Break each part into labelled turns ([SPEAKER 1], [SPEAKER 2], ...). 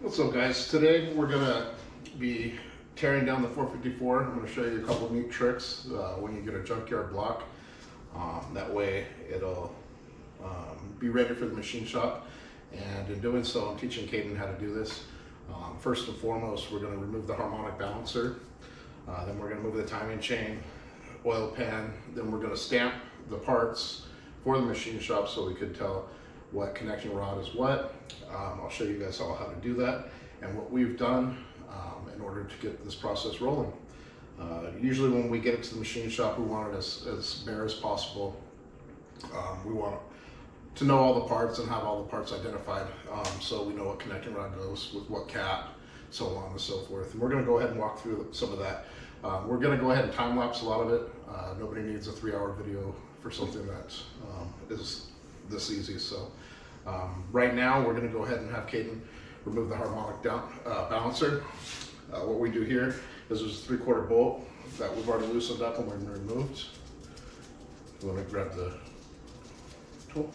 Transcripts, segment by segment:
[SPEAKER 1] What's up, guys? Today we're gonna be tearing down the 454. I'm gonna show you a couple of neat tricks when you get a junkyard block. That way it'll be ready for the machine shop. And in doing so, I'm teaching Caden how to do this. First and foremost, we're gonna remove the harmonic balancer. Then we're gonna move the timing chain, oil pan. Then we're gonna stamp the parts for the machine shop so we could tell what connecting rod is what. I'll show you guys all how to do that and what we've done in order to get this process rolling. Usually when we get it to the machine shop, we want it as bare as possible. We want to know all the parts and have all the parts identified, so we know what connecting rod goes with what cap, so on and so forth. And we're going to go ahead and walk through some of that. We're going to go ahead and time lapse a lot of it. Nobody needs a 3-hour video for something that is this easy. So right now we're going to go ahead and have Caden remove the harmonic balancer. What we do here is there's a 3/4 bolt that we've already loosened up and we're removed. You want to grab the tool.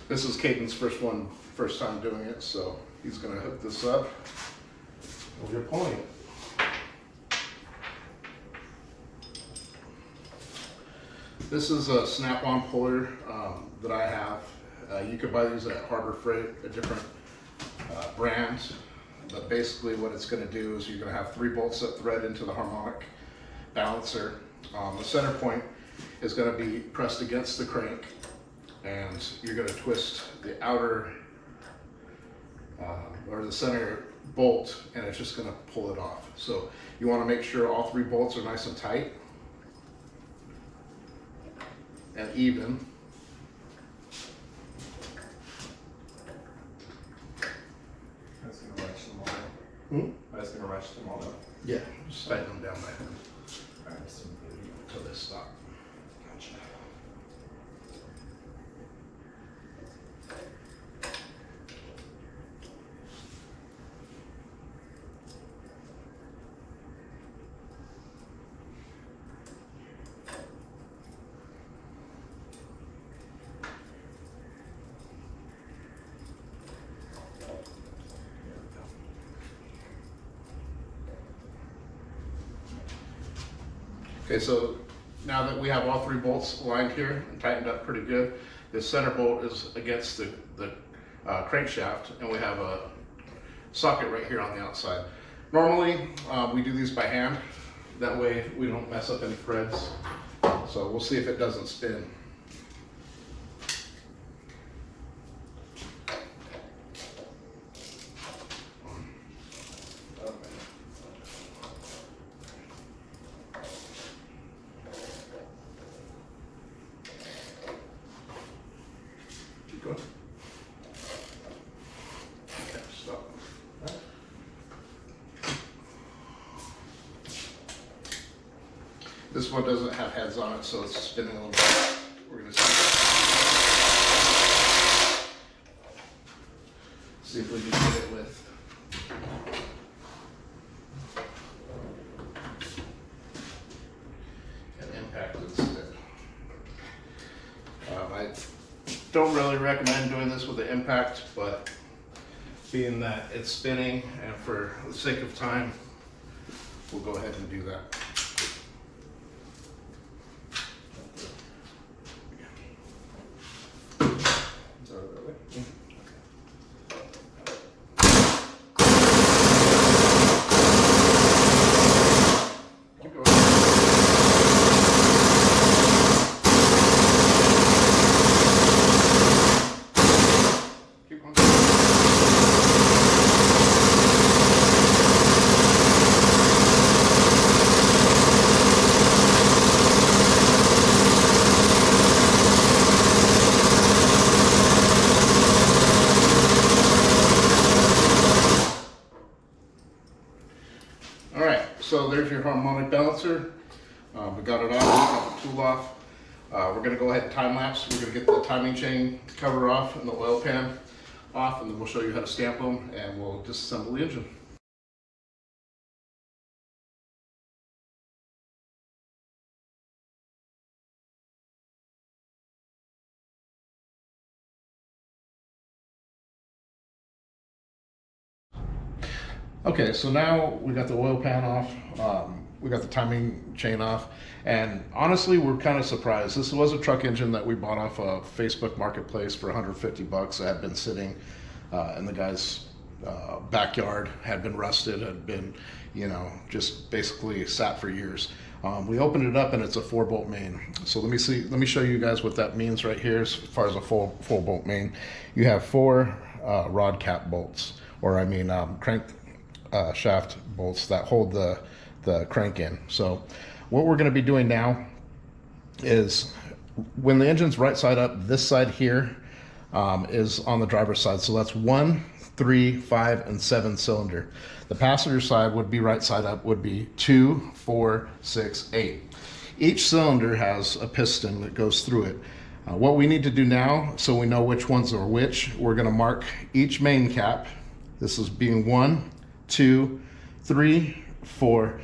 [SPEAKER 1] This is Caden's first time doing it, so he's going to hook this up. We're pulling it. This is a snap-on puller that I have. You could buy these at Harbor Freight, a different brand. But basically what it's going to do is you're going to have 3 bolts that thread into the harmonic balancer. The center point is going to be pressed against the crank, and you're going to twist the outer or the center bolt, and it's just going to pull it off. So you want to make sure all 3 bolts are nice and tight and even.
[SPEAKER 2] That's going to wrench them all up. That's going to wrench them all up.
[SPEAKER 1] Yeah, just tighten them down by hand.
[SPEAKER 2] Alright,
[SPEAKER 1] Until they stop.
[SPEAKER 2] Gotcha.
[SPEAKER 1] Okay, so now that we have all 3 bolts aligned here and tightened up pretty good, the center bolt is against the crankshaft, and we have a socket right here on the outside. Normally, we do these by hand. That way we don't mess up any threads. So we'll see if it doesn't spin. Good. Okay, stop. This one doesn't have heads on it, so it's spinning a little bit. We're going to see if we can get it with an impact instead. I don't really recommend doing this with the impact, but being that it's spinning and for the sake of time, we'll go ahead and do that.
[SPEAKER 2] Is that the way?
[SPEAKER 1] Keep going. Keep going. All right, so there's your harmonic balancer. We got it off, we got the tool off. We're gonna go ahead and time lapse. We're gonna get the timing chain cover off and the oil pan off, and then we'll show you how to stamp them, and we'll disassemble the engine. Okay, so now we got the oil pan off, we got the timing chain off, and honestly, we're kind of surprised. This was a truck engine that we bought off of Facebook Marketplace for 150 bucks. That had been sitting in the guy's backyard, had been rusted, had been, you know, just basically sat for years. We opened it up and it's a 4-bolt main. So let me show you guys what that means right here as far as a full bolt main. You have 4 rod cap bolts, or I mean crank shaft bolts that hold the crank in. So what we're going to be doing now is, when the engine's right side up, this side here is on the driver's side. So that's 1, 3, 5, and 7 cylinder. The passenger side would be right side up, would be 2, 4, 6, 8. Each cylinder has a piston that goes through it. What we need to do now, so we know which ones are which, we're going to mark each main cap. This is being 1, 2, 3, 4.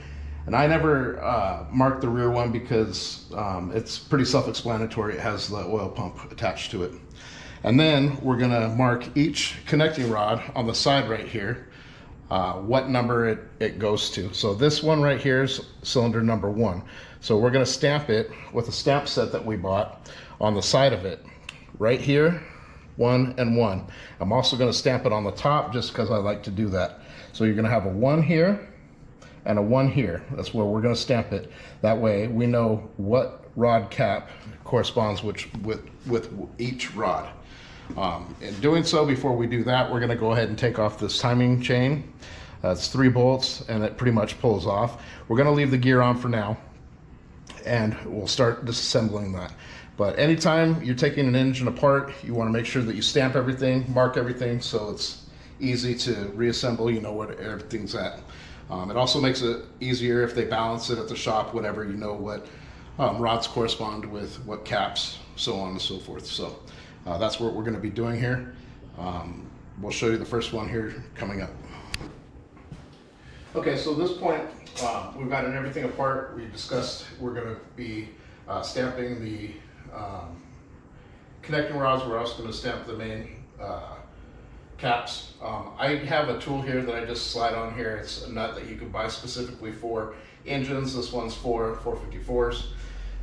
[SPEAKER 1] And I never marked the rear one because it's pretty self-explanatory. It has the oil pump attached to it. And then we're gonna mark each connecting rod on the side right here, what number it goes to. So this one right here is cylinder number 1. So we're gonna stamp it with a stamp set that we bought on the side of it. Right here, 1 and 1. I'm also gonna stamp it on the top just because I like to do that. So you're gonna have a 1 here and a 1 here. That's where we're gonna stamp it. That way we know what rod cap corresponds with each rod. In doing so, before we do that, we're gonna go ahead and take off this timing chain. It's 3 bolts and it pretty much pulls off. We're gonna leave the gear on for now and we'll start disassembling that. But anytime you're taking an engine apart, you wanna make sure that you stamp everything, mark everything, so it's easy to reassemble, you know where everything's at. It also makes it easier if they balance it at the shop, whatever, you know what rods correspond with what caps, so on and so forth. So that's what we're going to be doing here. We'll show you the first one here coming up. Okay, so at this point, we've gotten everything apart. We discussed we're going to be stamping the connecting rods. We're also going to stamp the main caps. I have a tool here that I just slide on here. It's a nut that you can buy specifically for engines. This one's for 454s.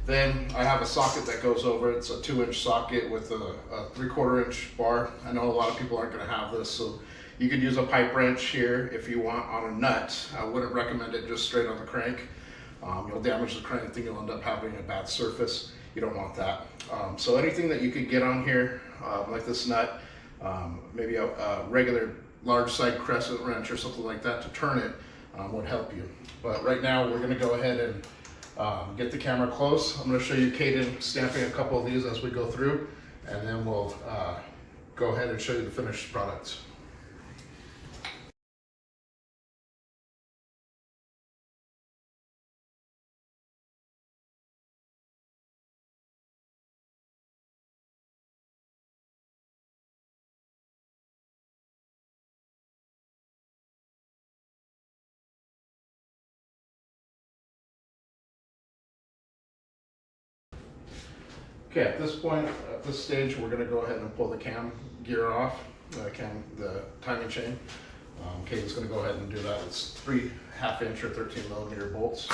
[SPEAKER 1] Then I have a socket that goes over it. It's a 2-inch socket with a 3/4 inch bar. I know a lot of people aren't going to have this, so you could use a pipe wrench here if you want on a nut. I wouldn't recommend it just straight on the crank. You'll damage the crank, then you'll end up having a bad surface. You don't want that. So anything that you could get on here, like this nut, maybe a regular large side crescent wrench or something like that to turn it would help you. But right now we're going to go ahead and get the camera close. I'm going to show you Caden stamping a couple of these as we go through, and then we'll go ahead and show you the finished product. Okay, at this point, at this stage, we're going to go ahead and pull the cam gear off, the timing chain. Caden's going to go ahead and do that. It's 3 1/2 inch or 13mm bolts.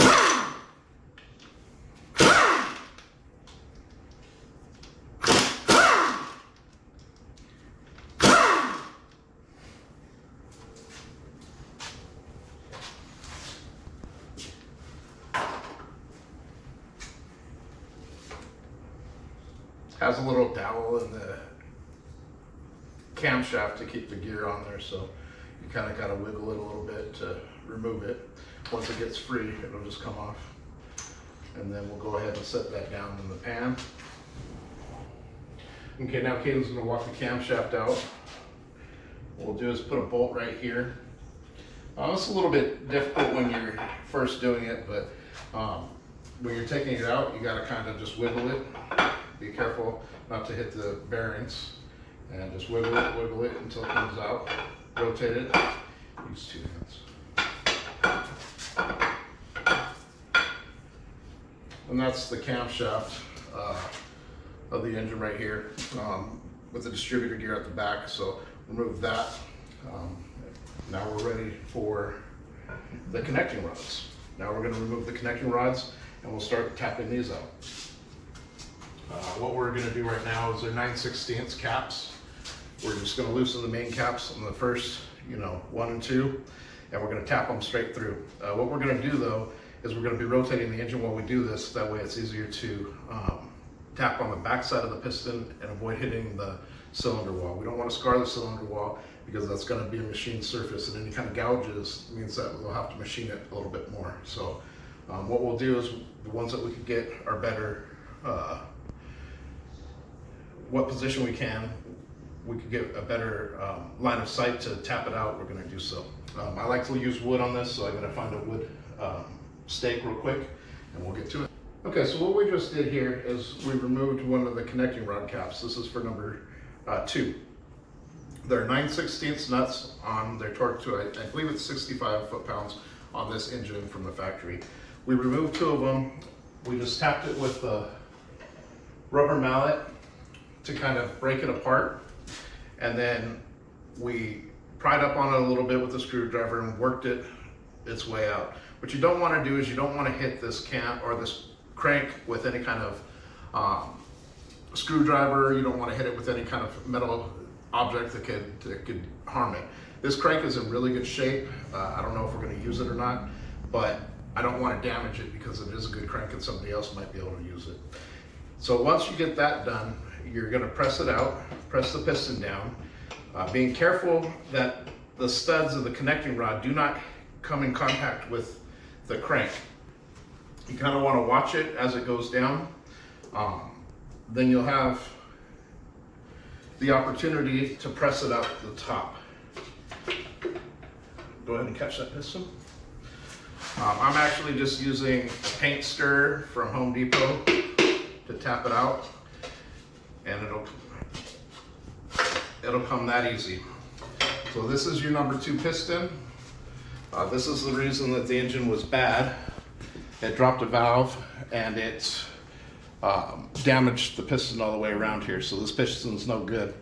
[SPEAKER 1] Has a little dowel in the camshaft to keep the gear on there, so you kind of got to wiggle it a little bit to remove it. Once it gets free, it'll just come off. And then we'll go ahead and set that down in the pan. Okay, now Caden's going to walk the camshaft out. What we'll do is put a bolt right here. It's a little bit difficult when you're first doing it, but when you're taking it out, you got to kind of just wiggle it. Be careful not to hit the bearings, and just wiggle it until it comes out. Rotate it. Use 2 hands. And that's the camshaft of the engine right here, with the distributor gear at the back. So remove that, Now we're ready for the connecting rods. Now we're going to remove the connecting rods and we'll start tapping these out. What we're going to do right now is they're 9/16 caps. We're just going to loosen the main caps on the first, 1 and 2, and we're going to tap them straight through. What we're going to do though is we're going to be rotating the engine while we do this. That way it's easier to tap on the back side of the piston and avoid hitting the cylinder wall. We don't want to scar the cylinder wall because that's going to be a machined surface, and any kind of gouges means that we'll have to machine it a little bit more. So what we'll do is the ones that we could get are better, what position we could get a better line of sight to tap it out, we're going to do so. I like to use wood on this, so I'm going to find a wood stake real quick and we'll get to it. Okay, so what we just did here is we removed one of the connecting rod caps. This is for number 2. They're 9/16 nuts on their torque to, I believe it's 65 foot-pounds on this engine from the factory. We removed 2 of them. We just tapped it with the rubber mallet to kind of break it apart. And then we pried up on it a little bit with the screwdriver and worked it its way out. What you don't want to do is you don't want to hit this cam or this crank with any kind of screwdriver. You don't want to hit it with any kind of metal object that could harm it. This crank is in really good shape. I don't know if we're going to use it or not, but I don't want to damage it because it is a good crank and somebody else might be able to use it. So once you get that done, you're going to press it out, press the piston down, being careful that the studs of the connecting rod do not come in contact with the crank. You kind of want to watch it as it goes down. Then you'll have the opportunity to press it out the top. Go ahead and catch that piston. I'm actually just using a paint stirrer from Home Depot to tap it out, and it'll come that easy. So this is your number 2 piston. This is the reason that the engine was bad. It dropped a valve and it damaged the piston all the way around here. So this piston's no good.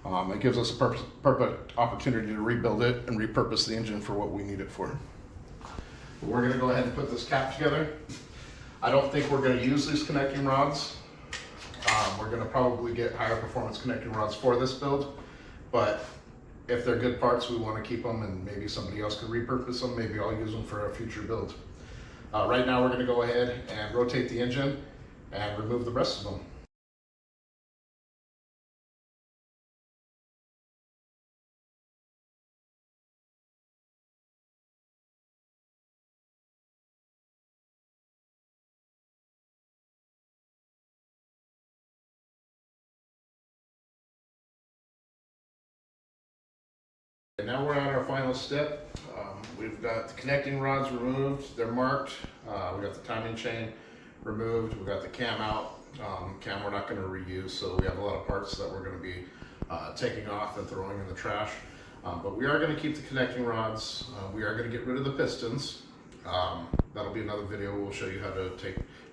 [SPEAKER 1] It gives us a perfect opportunity to rebuild it and repurpose the engine for what we need it for. But we're gonna go ahead and put this cap together. I don't think we're gonna use these connecting rods. We're gonna probably get higher performance connecting rods for this build, but if they're good parts, we wanna keep them, and maybe somebody else could repurpose them. Maybe I'll use them for a future build. Right now we're gonna go ahead and rotate the engine and remove the rest of them. And now we're on our final step. We've got the connecting rods removed, they're marked. We got the timing chain removed, we got the cam out. Cam we're not going to reuse, so we have a lot of parts that we're going to be taking off and throwing in the trash. But we are going to keep the connecting rods. We are going to get rid of the pistons. That'll be another video. We'll show you how to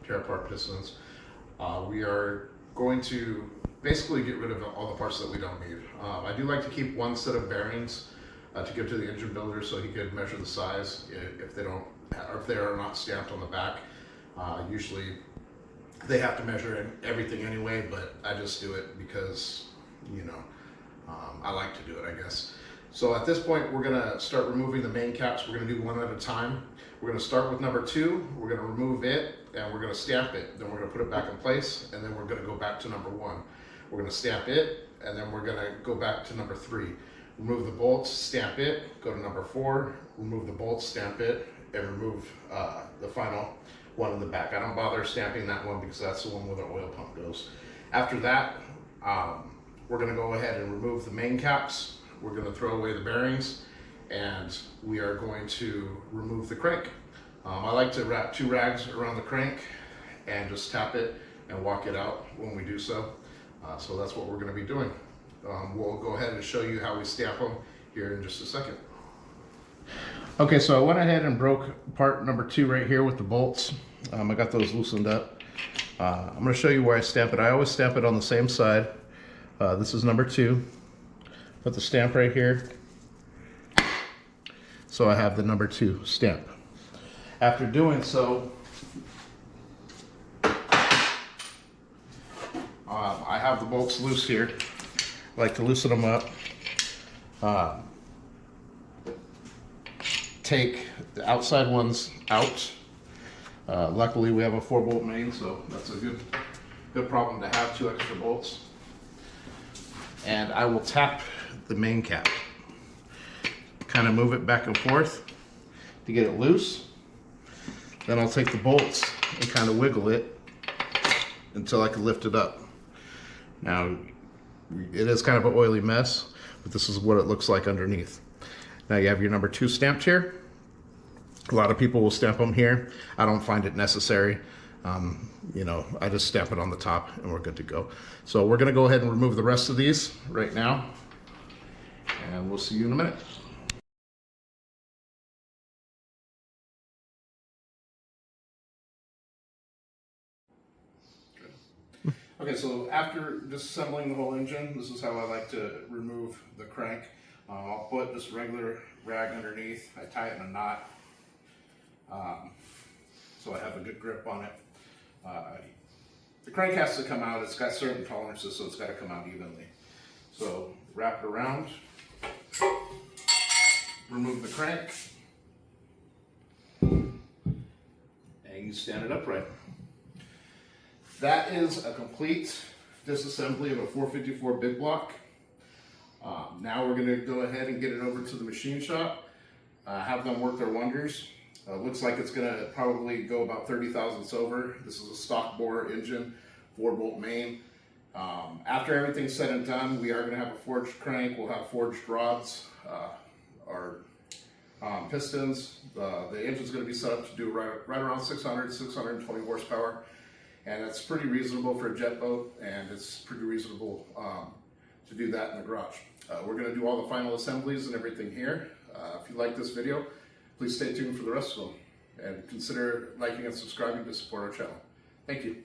[SPEAKER 1] tear apart pistons. We are going to basically get rid of all the parts that we don't need. I do like to keep one set of bearings to give to the engine builder so he could measure the size if they don't, or if they are not stamped on the back. Usually they have to measure everything anyway, but I just do it because, I like to do it, I guess. So at this point, we're gonna start removing the main caps. We're gonna do one at a time. We're gonna start with number 2. We're gonna remove it and we're gonna stamp it. Then we're gonna put it back in place, and then we're gonna go back to number 1. We're gonna stamp it, and then we're gonna go back to number 3. Remove the bolts, stamp it, go to number 4, remove the bolts, stamp it, and remove the final one in the back. I don't bother stamping that one because that's the one where the oil pump goes. After that, we're gonna go ahead and remove the main caps. We're gonna throw away the bearings, and we are going to remove the crank. I like to wrap 2 rags around the crank and just tap it and walk it out when we do so. So that's what we're gonna be doing. We'll go ahead and show you how we stamp them here in just a second. Okay, so I went ahead and broke part number 2 right here with the bolts. I got those loosened up. I'm gonna show you where I stamp it. I always stamp it on the same side. This is number 2. Put the stamp right here. so I have the number 2 stamp. After doing so, I have the bolts loose here. I like to loosen them up. Take the outside ones out. Luckily we have a 4-bolt main, so that's a good problem to have, 2 extra bolts. And I will tap the main cap. Kind of move it back and forth to get it loose. Then I'll take the bolts and kind of wiggle it until I can lift it up. Now, it is kind of an oily mess, but this is what it looks like underneath. Now you have your number 2 stamped here. A lot of people will stamp them here. I don't find it necessary. You know, I just stamp it on the top and we're good to go. So we're gonna go ahead and remove the rest of these right now, and we'll see you in a minute. Okay, so after disassembling the whole engine, this is how I like to remove the crank. I'll put just regular rag underneath. I tie it in a knot, so I have a good grip on it. The crank has to come out. It's got certain tolerances, so it's got to come out evenly. So wrap it around, remove the crank, and you stand it upright. That is a complete disassembly of a 454 big block. Now we're going to go ahead and get it over to the machine shop, have them work their wonders. Looks like it's going to probably go about 30 thousandths over. This is a stock bore engine, 4-bolt main. After everything's said and done, we are going to have a forged crank. We'll have forged rods, our pistons. The engine's going to be set up to do right around 620 horsepower. And that's pretty reasonable for a jet boat, and it's pretty reasonable to do that in the garage. We're going to do all the final assemblies and everything here. If you like this video, please stay tuned for the rest of them, and consider liking and subscribing to support our channel. Thank you.